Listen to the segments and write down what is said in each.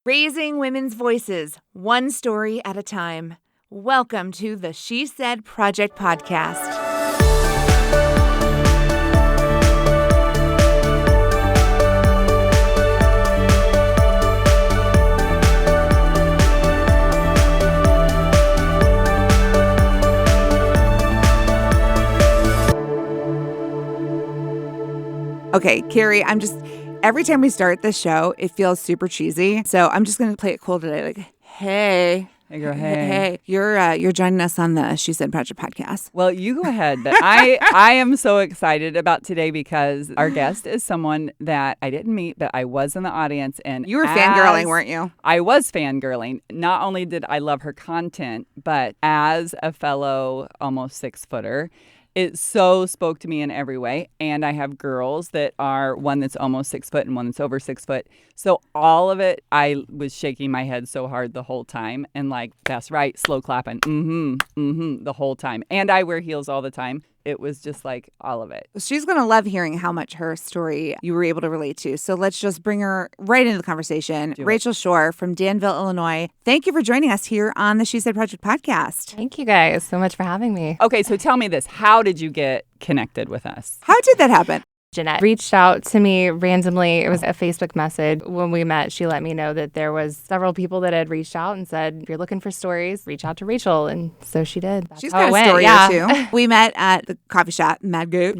Raising women's voices, one story at a time. Welcome to the She Said Project podcast. Okay, Kerry, every time we start this show, it feels super cheesy. So I'm just going to play it cool today. Like, hey. Hey. You're joining us on the She Said Project podcast. Well, you go ahead. I am so excited about today because our guest is someone that I didn't meet, but I was in the audience. And you were fangirling, weren't you? I was fangirling. Not only did I love her content, but as a fellow almost 6-footer, it so spoke to me in every way. And I have girls that are one that's almost 6 foot and one that's over 6 foot. So all of it, I was shaking my head so hard the whole time. And like, that's right, slow clapping, the whole time. And I wear heels all the time. It was just like all of it. She's going to love hearing how much her story you were able to relate to. So let's just bring her right into the conversation. Rachel Shore from Danville, Illinois. Thank you for joining us here on the She Said Project podcast. Thank you guys so much for having me. Okay, so tell me this. How did you get connected with us? How did that happen? Jenette reached out to me randomly. It was a Facebook message. When we met, she let me know that there was several people that had reached out and said, if you're looking for stories, reach out to Rachel. And so she did. That's She's how got it a story went. or two. We met at the coffee shop, Mad Goat.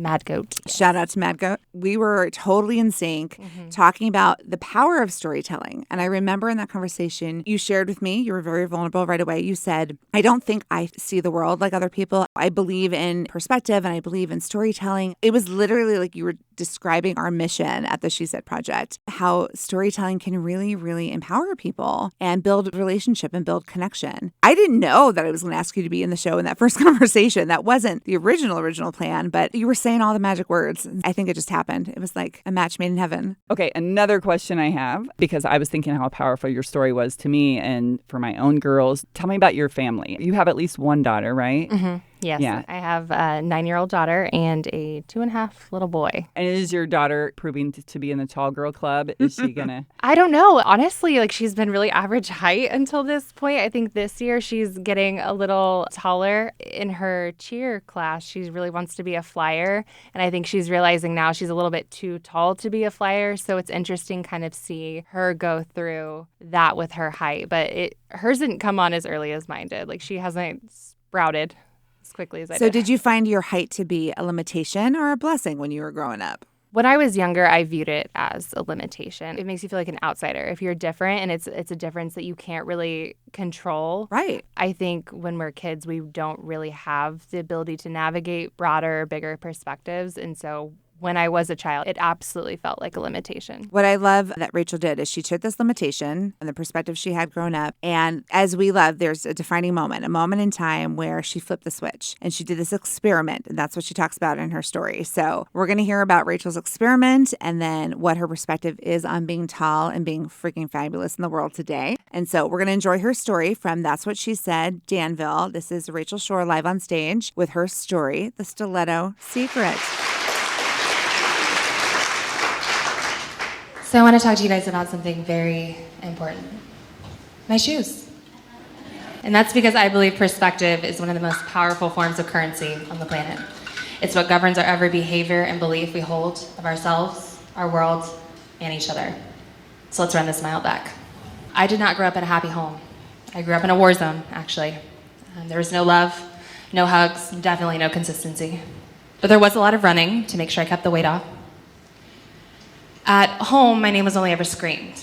Yes. Shout out to Mad Goat. We were totally in sync talking about the power of storytelling. And I remember in that conversation, you shared with me, you were very vulnerable right away. You said, I don't think I see the world like other people. I believe in perspective and I believe in storytelling. It was literally like you were describing our mission at the She Said Project, how storytelling can really, really empower people and build relationship and build connection. I didn't know that I was going to ask you to be in the show in that first conversation. That wasn't the original plan, but you were saying all the magic words. I think it just happened. It was like a match made in heaven. Okay, another question I have, because I was thinking how powerful your story was to me and for my own girls. Tell me about your family. You have at least one daughter, right? Mm-hmm. Yes. Yeah. I have a 9-year-old daughter and a 2.5 little boy. And is your daughter proving to be in the tall girl club? Is she going to? I don't know. Honestly, she's been really average height until this point. I think this year she's getting a little taller. In her cheer class, she really wants to be a flyer. And I think she's realizing now she's a little bit too tall to be a flyer. So it's interesting kind of see her go through that with her height. But hers didn't come on as early as mine did. She hasn't sprouted as quickly as I did. So did you find your height to be a limitation or a blessing when you were growing up? When I was younger, I viewed it as a limitation. It makes you feel like an outsider. If you're different and it's a difference that you can't really control. Right. I think when we're kids, we don't really have the ability to navigate broader, bigger perspectives. And so when I was a child, it absolutely felt like a limitation. What I love that Rachel did is she took this limitation and the perspective she had grown up. And as we love, there's a defining moment, a moment in time where she flipped the switch and she did this experiment. And that's what she talks about in her story. So we're going to hear about Rachel's experiment and then what her perspective is on being tall and being freaking fabulous in the world today. And so we're going to enjoy her story from That's What She Said, Danville. This is Rachel Shore live on stage with her story, The Stiletto Secret. So I want to talk to you guys about something very important. My shoes. And that's because I believe perspective is one of the most powerful forms of currency on the planet. It's what governs our every behavior and belief we hold of ourselves, our world, and each other. So let's run this mile back. I did not grow up in a happy home. I grew up in a war zone, actually. There was no love, no hugs, definitely no consistency. But there was a lot of running to make sure I kept the weight off. At home, my name was only ever screamed.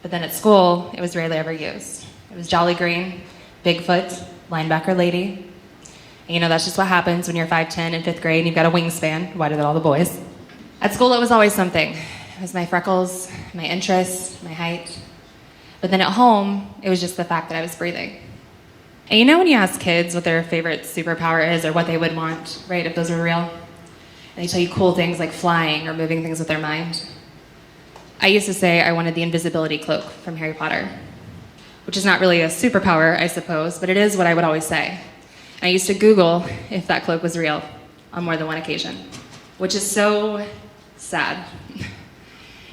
But then at school, it was rarely ever used. It was Jolly Green, Bigfoot, linebacker lady. And that's just what happens when you're 5'10" in 5th grade and you've got a wingspan wider than all the boys. At school, it was always something. It was my freckles, my interests, my height. But then at home, it was just the fact that I was breathing. And when you ask kids what their favorite superpower is or what they would want, right, if those were real, and they tell you cool things like flying or moving things with their mind. I used to say I wanted the invisibility cloak from Harry Potter, which is not really a superpower, I suppose, but it is what I would always say. And I used to Google if that cloak was real on more than one occasion, which is so sad.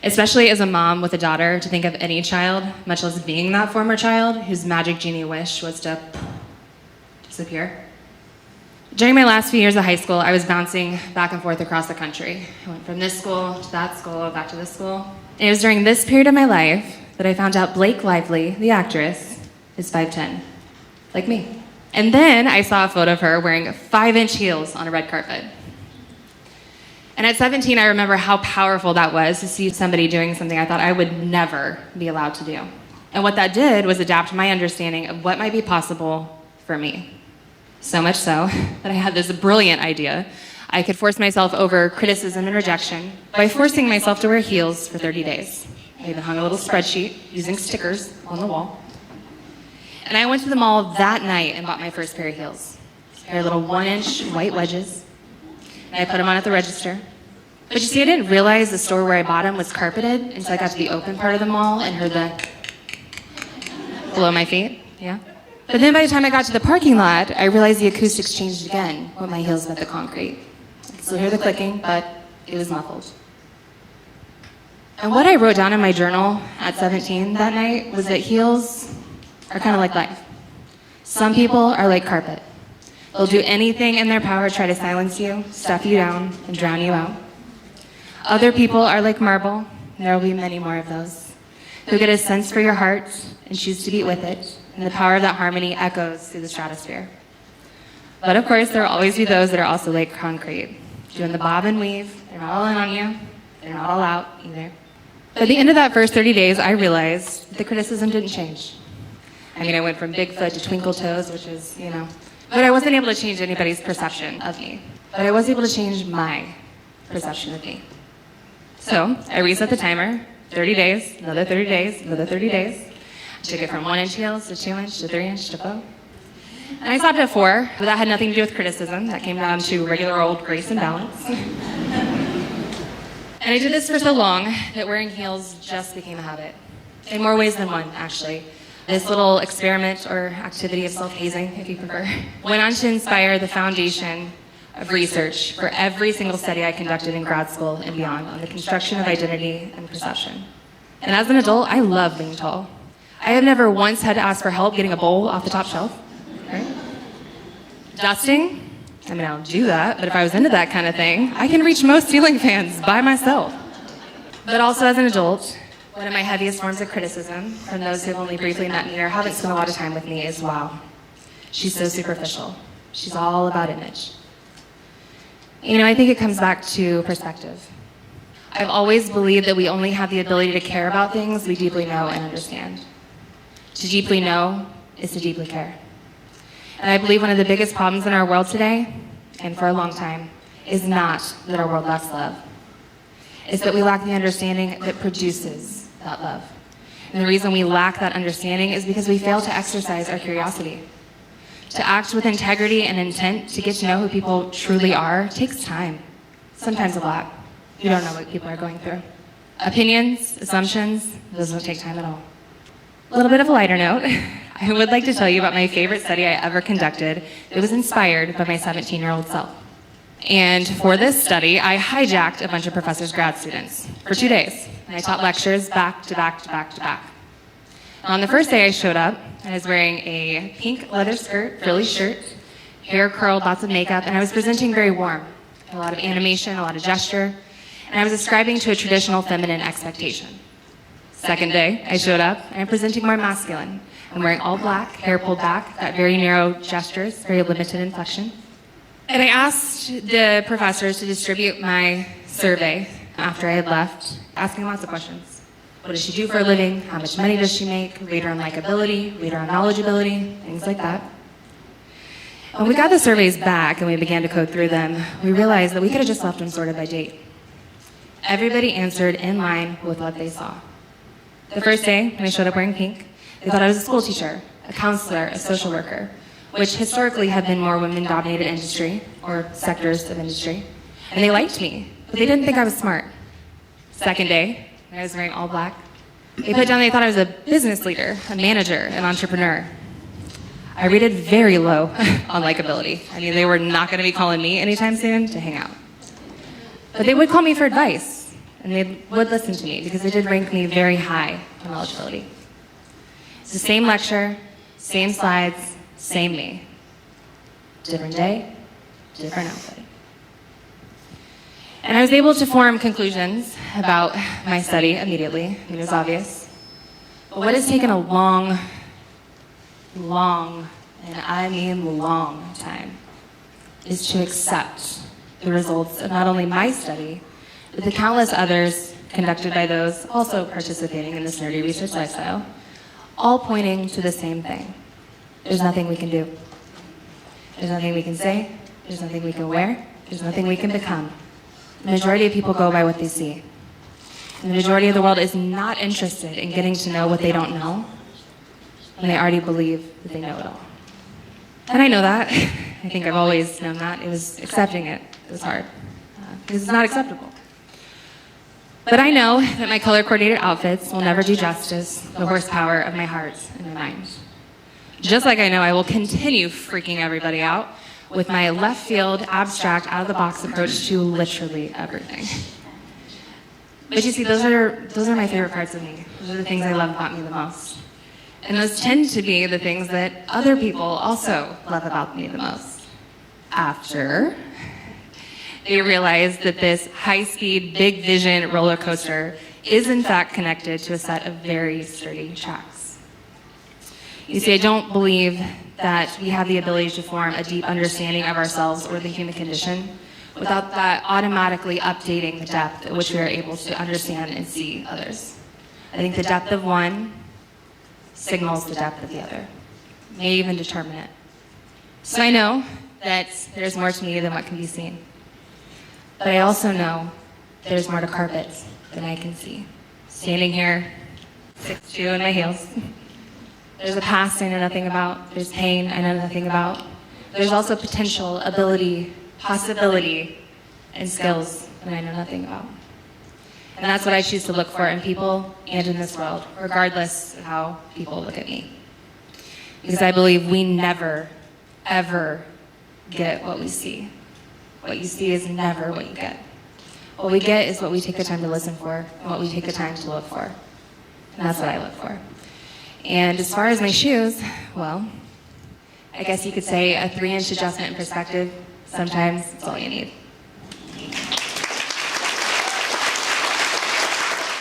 Especially as a mom with a daughter, to think of any child, much less being that former child, whose magic genie wish was to disappear. During my last few years of high school, I was bouncing back and forth across the country. I went from this school to that school, back to this school. And it was during this period of my life that I found out Blake Lively, the actress, is 5'10", like me. And then I saw a photo of her wearing 5-inch heels on a red carpet. And at 17, I remember how powerful that was to see somebody doing something I thought I would never be allowed to do. And what that did was adapt my understanding of what might be possible for me. So much so that I had this brilliant idea. I could force myself over criticism and rejection by forcing myself to wear heels for 30 days. I even hung a little spreadsheet using stickers on the wall. And I went to the mall that night and bought my first pair of heels. A pair of little 1-inch white wedges. And I put them on at the register. But you see, I didn't realize the store where I bought them was carpeted until I got to the open part of the mall and heard the below my feet. Yeah. But then by the time I got to the parking lot, I realized the acoustics changed again when my heels met the concrete. I could still hear the clicking, but it was muffled. And what I wrote down in my journal at 17 that night was that heels are kind of like life. Some people are like carpet. They'll do anything in their power to try to silence you, stuff you down, and drown you out. Other people are like marble, and there will be many more of those, who get a sense for your heart and choose to beat with it, and the power of that harmony echoes through the stratosphere. But of course, there will always be those that are also like concrete, doing the bob and weave. They're not all in on you, they're not all out either. But at the end of that first 30 days, I realized the criticism didn't change. I mean, I went from Bigfoot to twinkle toes, which is, but I wasn't able to change anybody's perception of me. But I was able to change my perception of me. So I reset the timer, 30 days, another 30 days, another 30 days. I took it from 1-inch heels to 2-inch to 3-inch to 4. And I stopped at 4, but that had nothing to do with criticism. That came down to regular old grace and balance. And I did this for so long that wearing heels just became a habit. In more ways than one, actually. This little experiment or activity of self-hazing, if you prefer, went on to inspire the foundation of research for every single study I conducted in grad school and beyond on the construction of identity and perception. And as an adult, I love being tall. I have never once had to ask for help getting a bowl off the top shelf. Right? Dusting, I mean, I don't do that, but if I was into that kind of thing, I can reach most ceiling fans by myself. But also as an adult, one of my heaviest forms of criticism from those who have only briefly met me or haven't spent a lot of time with me is, wow, she's so superficial. She's all about image. I think it comes back to perspective. I've always believed that we only have the ability to care about things we deeply know and understand. To deeply know is to deeply care. And I believe one of the biggest problems in our world today, and for a long time, is not that our world lacks love. It's that we lack the understanding that produces that love. And the reason we lack that understanding is because we fail to exercise our curiosity. To act with integrity and intent to get to know who people truly are takes time, sometimes a lot. You don't know what people are going through. Opinions, assumptions, those don't take time at all. A little bit of a lighter note, I would like to tell you about my favorite study I ever conducted that was inspired by my 17-year-old self. And for this study, I hijacked a bunch of professors' grad students for 2 days. And I taught lectures back to back to back to back. On the first day I showed up, I was wearing a pink leather skirt, frilly shirt, hair curled, lots of makeup, and I was presenting very warm. A lot of animation, a lot of gesture, and I was ascribing to a traditional feminine expectation. Second day, I showed up, and I'm presenting more masculine. I'm wearing all black, hair pulled back, got very narrow gestures, very limited inflection. And I asked the professors to distribute my survey after I had left, asking lots of questions. What does she do for a living? How much money does she make? Rate her on likability, rate her on knowledgeability, things like that. When we got the surveys back and we began to code through them, we realized that we could have just left them sorted by date. Everybody answered in line with what they saw. The first day, when I showed up wearing pink, they thought I was a school teacher, a counselor, a social worker, which historically have been more women-dominated industry or sectors of industry. And they liked me, but they didn't think I was smart. Second day, I was wearing all black. They put down they thought I was a business leader, a manager, an entrepreneur. I rated very low on likability. I mean, they were not going to be calling me anytime soon to hang out. But they would call me for advice, and they would listen to me because they did rank me very high on eligibility. It's the same lecture, same slides, same me. Different day, different outfit. And I was able to form conclusions about my study immediately. It was obvious. But what has taken a long, and I mean long time, is to accept the results of not only my study, but the countless others conducted by those also participating in this nerdy research lifestyle, all pointing to the same thing. There's nothing we can do. There's nothing we can say. There's nothing we can wear. There's nothing we can become. The majority of people go by what they see. And the majority of the world is not interested in getting to know what they don't know when they already believe that they know it all. And I know that. I think I've always known that. It was accepting it. It was hard. Because it's not acceptable. But I know that my color-coordinated outfits will never do justice to the horsepower of my heart and my mind. Just like I know I will continue freaking everybody out with my left field, abstract, out-of-the-box approach to literally everything. But you see, those are my favorite parts of me. Those are the things I love about me the most. And those tend to be the things that other people also love about me the most. After they realize that this high-speed, big vision roller coaster is in fact connected to a set of very sturdy tracks. You see, I don't believe that we have the ability to form a deep understanding of ourselves or the human condition without that automatically updating the depth at which we are able to understand and see others. I think the depth of one signals the depth of the other, may even determine it. So I know that there's more to me than what can be seen. But I also know there's more to carpet than I can see. Standing here, 6'2" in my heels. There's a past I know nothing about. There's pain I know nothing about. There's also potential, ability, possibility, and skills that I know nothing about. And that's what I choose to look for in people and in this world, regardless of how people look at me. Because I believe we never, ever get what we see. What you see is never what you get. What we get is what we take the time to listen for and what we take the time to look for. And that's what I look for. And as far as my shoes, well, I guess you could say a 3-inch adjustment in perspective. Sometimes it's all you need.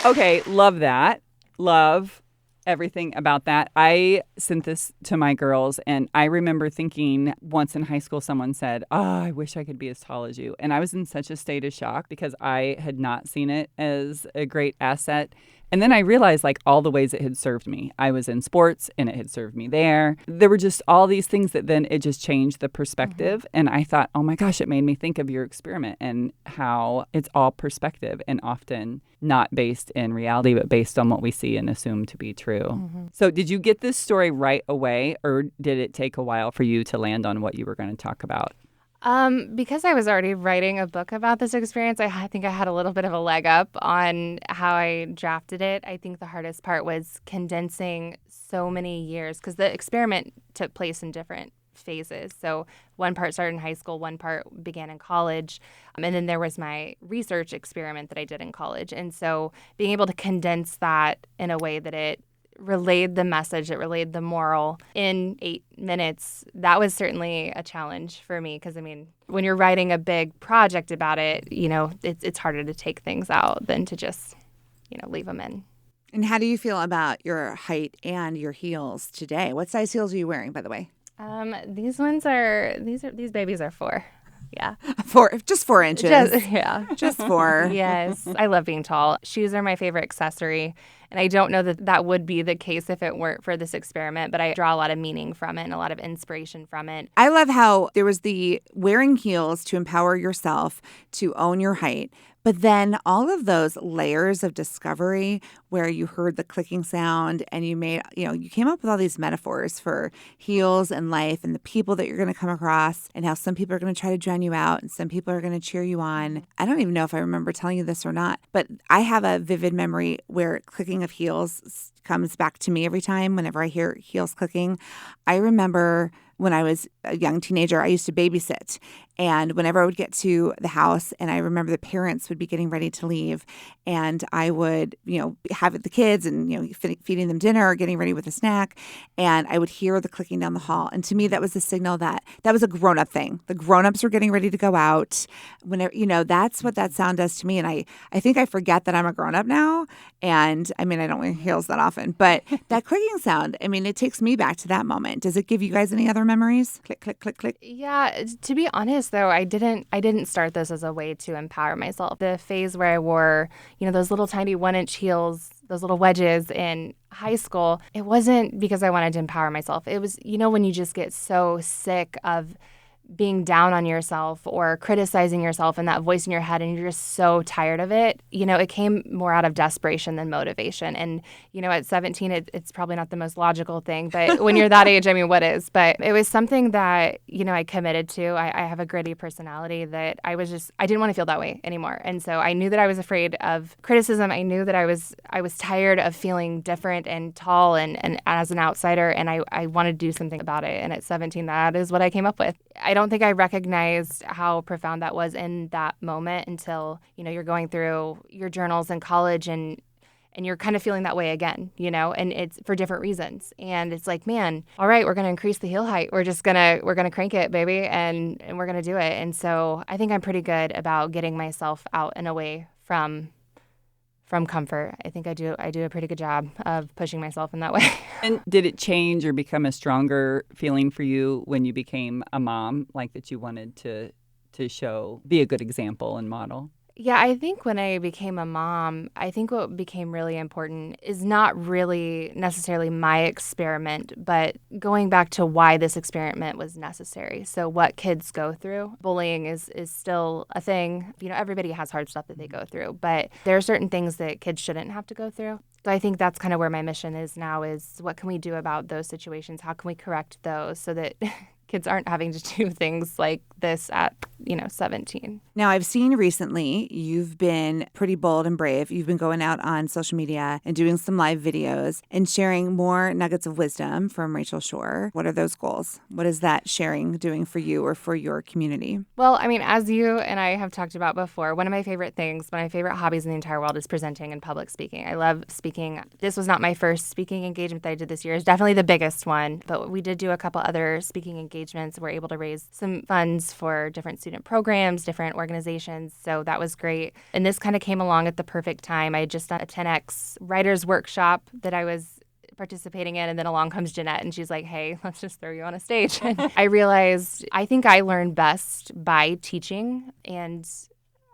Okay, love that. Love everything about that. I sent this to my girls, and I remember thinking once in high school, someone said, I wish I could be as tall as you. And I was in such a state of shock because I had not seen it as a great asset. And then I realized all the ways it had served me. I was in sports and it had served me there. There were just all these things that then it just changed the perspective. Mm-hmm. And I thought, oh my gosh, it made me think of your experiment and how it's all perspective and often not based in reality, but based on what we see and assume to be true. Mm-hmm. So did you get this story right away, or did it take a while for you to land on what you were going to talk about? Because I was already writing a book about this experience, I think I had a little bit of a leg up on how I drafted it. I think the hardest part was condensing so many years because the experiment took place in different phases. So one part started in high school, one part began in college, and then there was my research experiment that I did in college. And so being able to condense that in a way that it relayed the message, it relayed the moral in 8 minutes, that was certainly a challenge for me because, when you're writing a big project about it, it's harder to take things out than to just, leave them in. And how do you feel about your height and your heels today? What size heels are you wearing, by the way? These babies are 4. Yeah. Just 4 inches. Just 4. Yes. I love being tall. Shoes are my favorite accessory. And I don't know that would be the case if it weren't for this experiment, but I draw a lot of meaning from it and a lot of inspiration from it. I love how there was the wearing heels to empower yourself to own your height. But then all of those layers of discovery where you heard the clicking sound and you came up with all these metaphors for heels and life and the people that you're going to come across and how some people are going to try to drown you out and some people are going to cheer you on. I don't even know if I remember telling you this or not, but I have a vivid memory where clicking of heels comes back to me every time whenever I hear heels clicking. I remember when I was a young teenager, I used to babysit. And whenever I would get to the house, and I remember the parents would be getting ready to leave, and I would, have the kids and, feeding them dinner or getting ready with a snack, and I would hear the clicking down the hall. And to me, that was a signal that was a grown-up thing. The grown-ups were getting ready to go out. Whenever, that's what that sound does to me. And I think I forget that I'm a grown-up now. And I mean, I don't wear heels that often, but that clicking sound, I mean, it takes me back to that moment. Does it give you guys any other memories? Click, click, click, click. Yeah, to be honest though, I didn't start this as a way to empower myself. The phase where I wore, those little tiny 1-inch heels, those little wedges in high school, it wasn't because I wanted to empower myself. It was, when you just get so sick of being down on yourself or criticizing yourself and that voice in your head, and you're just so tired of it, it came more out of desperation than motivation. And, at 17, it's probably not the most logical thing, but when you're that age, I mean, what is? But it was something that, I committed to. I have a gritty personality that I didn't want to feel that way anymore. And so I knew that I was afraid of criticism. I knew that I was tired of feeling different and tall and as an outsider, and I wanted to do something about it. And at 17, that is what I came up with. I don't think I recognized how profound that was in that moment until, you're going through your journals in college and you're kind of feeling that way again, and it's for different reasons. And it's like, man, all right, we're going to increase the heel height. We're going to crank it, baby. And we're going to do it. And so I think I'm pretty good about getting myself out and away from comfort. I think I do a pretty good job of pushing myself in that way. And did it change or become a stronger feeling for you when you became a mom, like that you wanted to be a good example and model? Yeah, I think when I became a mom, I think what became really important is not really necessarily my experiment, but going back to why this experiment was necessary. So what kids go through. Bullying is still a thing. Everybody has hard stuff that they go through, but there are certain things that kids shouldn't have to go through. So I think that's kind of where my mission is now, is what can we do about those situations? How can we correct those so that kids aren't having to do things like this at, 17. Now, I've seen recently you've been pretty bold and brave. You've been going out on social media and doing some live videos and sharing more nuggets of wisdom from Rachel Shore. What are those goals? What is that sharing doing for you or for your community? Well, I mean, as you and I have talked about before, one of my favorite hobbies in the entire world is presenting and public speaking. I love speaking. This was not my first speaking engagement that I did this year. It's definitely the biggest one, but we did do a couple other speaking engagements. We're able to raise some funds for different student programs, different organizations. So that was great. And this kind of came along at the perfect time. I had just done a 10X writers workshop that I was participating in, and then along comes Jenette, and she's like, hey, let's just throw you on a stage. And I realized I think I learn best by teaching, and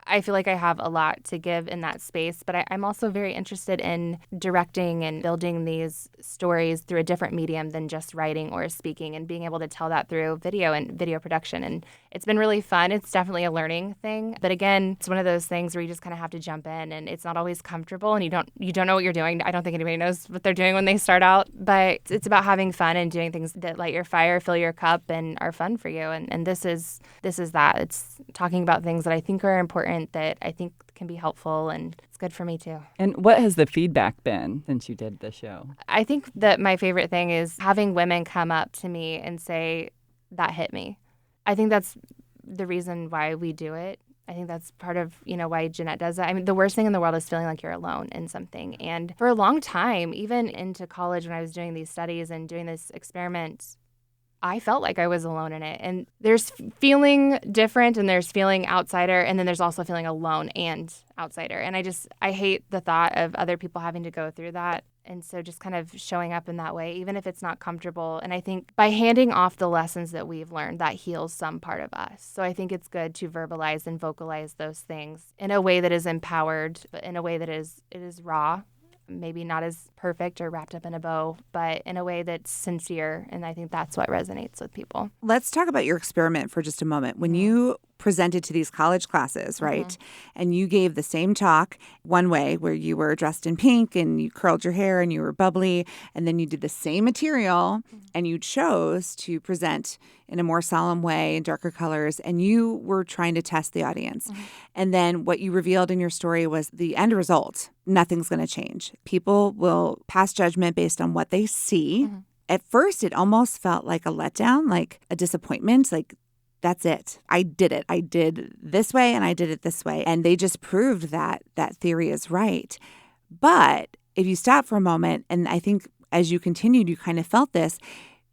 I feel like I have a lot to give in that space, but I'm also very interested in directing and building these stories through a different medium than just writing or speaking, and being able to tell that through video and video production. And it's been really fun. It's definitely a learning thing. But again, it's one of those things where you just kind of have to jump in, and it's not always comfortable, and you don't know what you're doing. I don't think anybody knows what they're doing when they start out, but it's about having fun and doing things that light your fire, fill your cup, and are fun for you. And this is that. It's talking about things that I think are important, that I think can be helpful, and it's good for me too. And what has the feedback been since you did the show? I think that my favorite thing is having women come up to me and say, that hit me. I think that's the reason why we do it. I think that's part of, why Jenette does that. I mean, the worst thing in the world is feeling like you're alone in something. And for a long time, even into college when I was doing these studies and doing this experiment, I felt like I was alone in it. And there's feeling different, and there's feeling outsider, and then there's also feeling alone and outsider. And I hate the thought of other people having to go through that. And so just kind of showing up in that way, even if it's not comfortable. And I think by handing off the lessons that we've learned, that heals some part of us. So I think it's good to verbalize and vocalize those things in a way that is empowered, but in a way that it is raw. Maybe not as perfect or wrapped up in a bow, but in a way that's sincere. And I think that's what resonates with people. Let's talk about your experiment for just a moment. When you presented to these college classes, right, and you gave the same talk one way where you were dressed in pink and you curled your hair and you were bubbly, and then you did the same material and you chose to present in a more solemn way in darker colors, and you were trying to test the audience. And then what you revealed in your story was the end result. Nothing's going to change. People will pass judgment based on what they see. At first, it almost felt like a letdown, like a disappointment, like that's it. I did it. I did this way and I did it this way. And they just proved that that theory is right. But if you stop for a moment, and I think as you continued, you kind of felt this,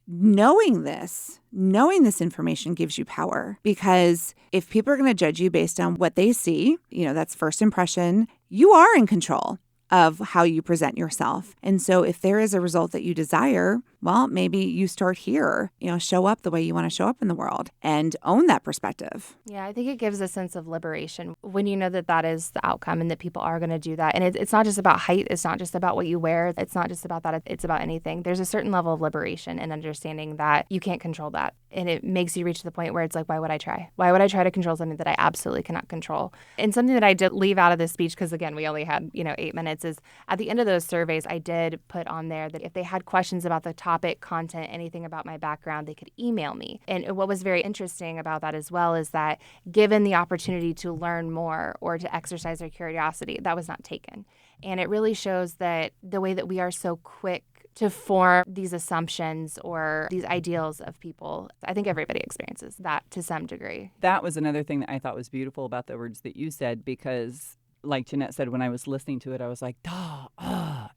knowing this information gives you power, because if people are going to judge you based on what they see, that's first impression, you are in control of how you present yourself. And so if there is a result that you desire, well, maybe you start here, show up the way you want to show up in the world and own that perspective. Yeah, I think it gives a sense of liberation when you know that that is the outcome and that people are going to do that. And it's not just about height. It's not just about what you wear. It's not just about that. It's about anything. There's a certain level of liberation and understanding that you can't control that. And it makes you reach the point where it's like, why would I try? Why would I try to control something that I absolutely cannot control? And something that I did leave out of this speech, because again, we only had, 8 minutes, is at the end of those surveys, I did put on there that if they had questions about the topic, content, anything about my background, they could email me. And what was very interesting about that as well is that given the opportunity to learn more or to exercise their curiosity, that was not taken. And it really shows that the way that we are so quick to form these assumptions or these ideals of people, I think everybody experiences that to some degree. That was another thing that I thought was beautiful about the words that you said, because like Jenette said, when I was listening to it, I was like,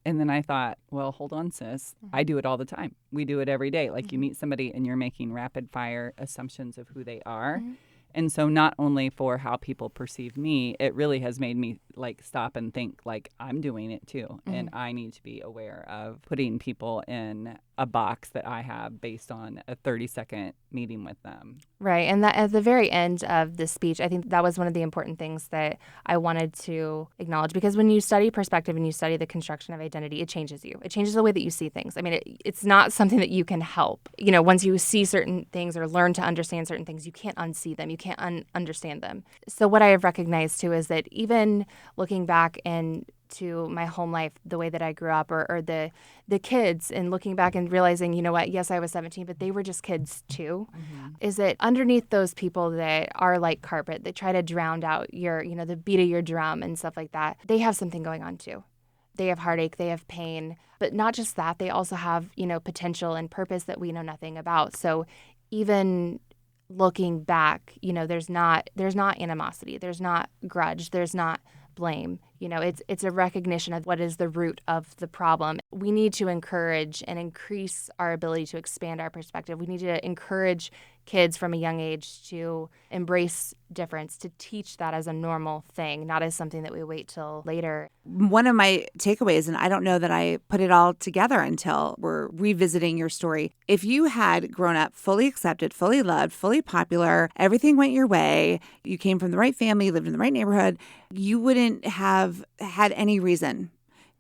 and then I thought, well, hold on, sis. I do it all the time. We do it every day. Like you meet somebody and you're making rapid fire assumptions of who they are. Mm-hmm. And so not only for how people perceive me, it really has made me like stop and think like I'm doing it too. Mm-hmm. And I need to be aware of putting people in a box that I have based on a 30-second meeting with them. Right. And that at the very end of the speech, I think that was one of the important things that I wanted to acknowledge, because when you study perspective and you study the construction of identity, it changes you. It changes the way that you see things. I mean, it's not something that you can help. Once you see certain things or learn to understand certain things, you can't unsee them. You can't understand them. So what I have recognized too is that even looking back and to my home life, the way that I grew up, or the kids, and looking back and realizing, yes, I was 17, but they were just kids too, is that underneath those people that are like carpet, that try to drown out your, the beat of your drum and stuff like that, they have something going on too. They have heartache, they have pain, but not just that, they also have, potential and purpose that we know nothing about. So even looking back, there's not animosity, there's not grudge, there's not blame. It's a recognition of what is the root of the problem. We need to encourage and increase our ability to expand our perspective. We need to encourage kids from a young age to embrace difference, to teach that as a normal thing, not as something that we wait till later. One of my takeaways, and I don't know that I put it all together until we're revisiting your story. If you had grown up fully accepted, fully loved, fully popular, everything went your way, you came from the right family, lived in the right neighborhood, you wouldn't have had any reason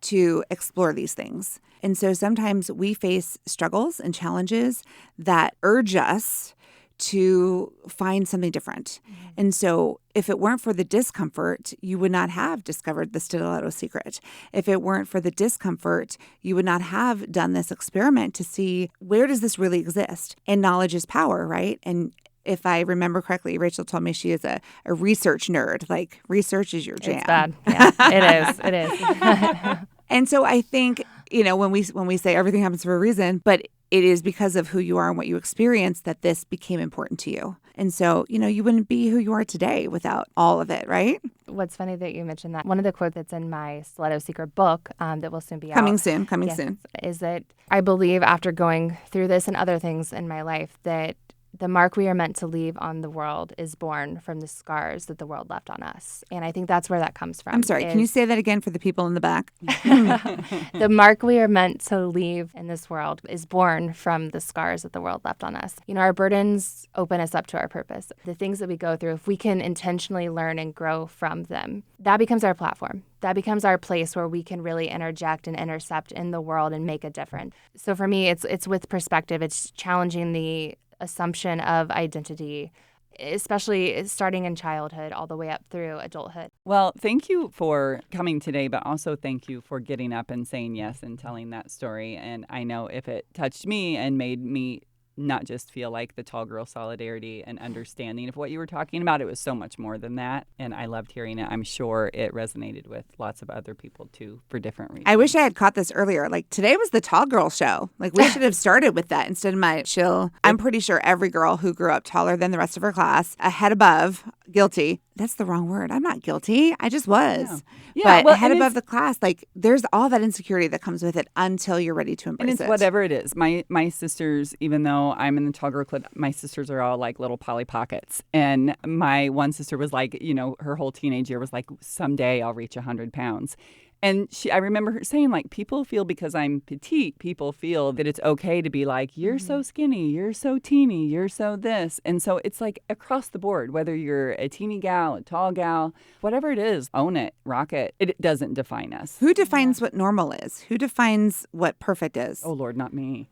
to explore these things. And so sometimes we face struggles and challenges that urge us to find something different. Mm-hmm. And so if it weren't for the discomfort, you would not have discovered the Stiletto Secret. If it weren't for the discomfort, you would not have done this experiment to see, where does this really exist? And knowledge is power, right? And if I remember correctly, Rachel told me she is a research nerd. Like, research is your jam. It's bad. Yeah, it is. And so I think, when we say everything happens for a reason, but it is because of who you are and what you experienced that this became important to you. And so, you wouldn't be who you are today without all of it, right? What's funny that you mentioned that. One of the quotes that's in my Stiletto Secret book that will soon be coming out. Coming soon. Is that I believe after going through this and other things in my life that the mark we are meant to leave on the world is born from the scars that the world left on us. And I think that's where that comes from. I'm sorry, can you say that again for the people in the back? The mark we are meant to leave in this world is born from the scars that the world left on us. Our burdens open us up to our purpose. The things that we go through, if we can intentionally learn and grow from them, that becomes our platform. That becomes our place where we can really interject and intercept in the world and make a difference. So for me, it's with perspective. It's challenging the assumption of identity, especially starting in childhood all the way up through adulthood. Well, thank you for coming today, but also thank you for getting up and saying yes and telling that story. And I know if it touched me and made me not just feel like the tall girl solidarity and understanding of what you were talking about. It was so much more than that. And I loved hearing it. I'm sure it resonated with lots of other people too for different reasons. I wish I had caught this earlier. Like today was the tall girl show. Like we should have started with that instead of my chill. I'm pretty sure every girl who grew up taller than the rest of her class, a head above, guilty. That's the wrong word. I'm not guilty. I just was. Yeah, but head above the class, like there's all that insecurity that comes with it until you're ready to embrace and it's it. whatever it is. My sisters, even though I'm in the tall girl club, my sisters are all like little Polly Pockets. And my one sister was like, her whole teenage year was like, someday I'll reach 100 pounds. And I remember her saying, like, people feel because I'm petite, people feel that it's okay to be like, you're so skinny, you're so teeny, you're so this. And so it's like across the board, whether you're a teeny gal, a tall gal, whatever it is, own it, rock it. It doesn't define us. Who defines what normal is? Who defines what perfect is? Oh, Lord, not me.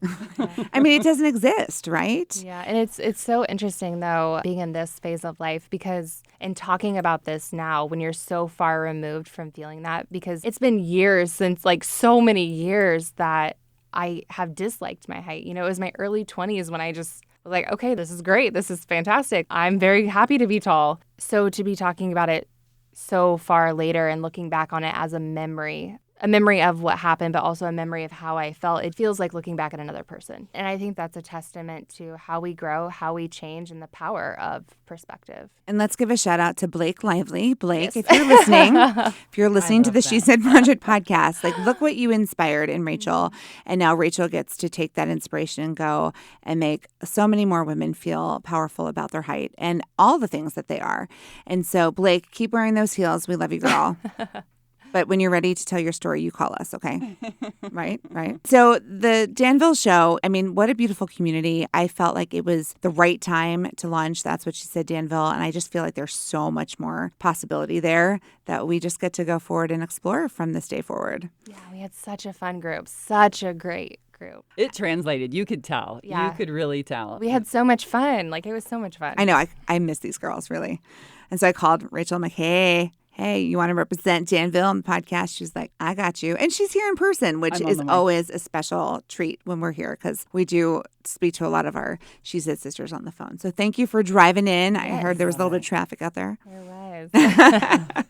I mean, it doesn't exist, right? Yeah, and it's so interesting, though, being in this phase of life, because in talking about this now, when you're so far removed from feeling that, because it's been years since, like, so many years that I have disliked my height. It was my early 20s when I just was like, okay, this is great. This is fantastic. I'm very happy to be tall. So to be talking about it so far later and looking back on it as a memory of what happened, but also a memory of how I felt, it feels like looking back at another person. And I think that's a testament to how we grow, how we change, and the power of perspective. And let's give a shout out to Blake Lively. Blake, if you're listening to the She Said Project podcast, like look what you inspired in Rachel. And now Rachel gets to take that inspiration and go and make so many more women feel powerful about their height and all the things that they are. And so Blake, keep wearing those heels. We love you, girl. But when you're ready to tell your story, you call us, okay? Right. So the Danville show, I mean, what a beautiful community. I felt like it was the right time to launch That's What She Said Danville. And I just feel like there's so much more possibility there that we just get to go forward and explore from this day forward. Yeah, we had such a fun group, such a great group. It translated. You could tell. Yeah. You could really tell. We had so much fun. Like, it was so much fun. I know. I miss these girls, really. And so I called Rachel. I'm like, hey, you want to represent Danville on the podcast? She's like, I got you. And she's here in person, which is always a special treat when we're here because we do speak to a lot of our She Said sisters on the phone. So thank you for driving in. I heard there was a little bit of traffic out there. There was.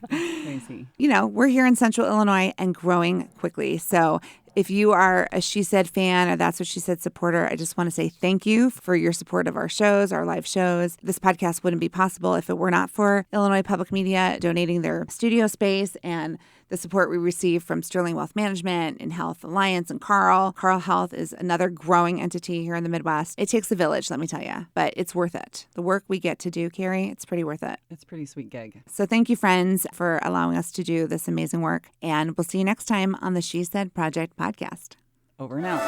Crazy. We're here in Central Illinois and growing quickly. So if you are a She Said fan or That's What She Said supporter, I just want to say thank you for your support of our shows, our live shows. This podcast wouldn't be possible if it were not for Illinois Public Media donating their studio space and the support we receive from Sterling Wealth Management and Health Alliance and Carl. Carl Health is another growing entity here in the Midwest. It takes a village, let me tell you, but it's worth it. The work we get to do, Carrie, it's pretty worth it. It's a pretty sweet gig. So thank you, friends, for allowing us to do this amazing work. And we'll see you next time on the She Said Project podcast. Over and out.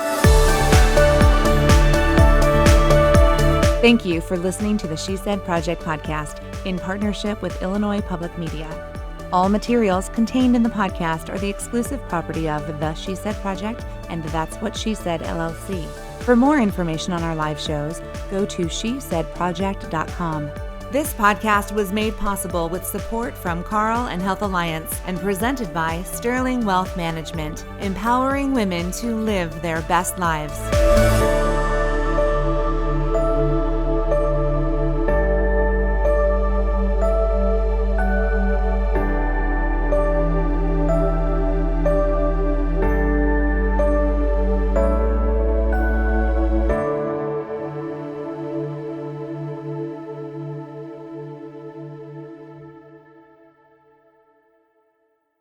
Thank you for listening to the She Said Project podcast in partnership with Illinois Public Media. All materials contained in the podcast are the exclusive property of the She Said Project and That's What She Said, LLC. For more information on our live shows, go to shesaidproject.com. This podcast was made possible with support from Carl and Health Alliance and presented by Sterling Wealth Management, empowering women to live their best lives.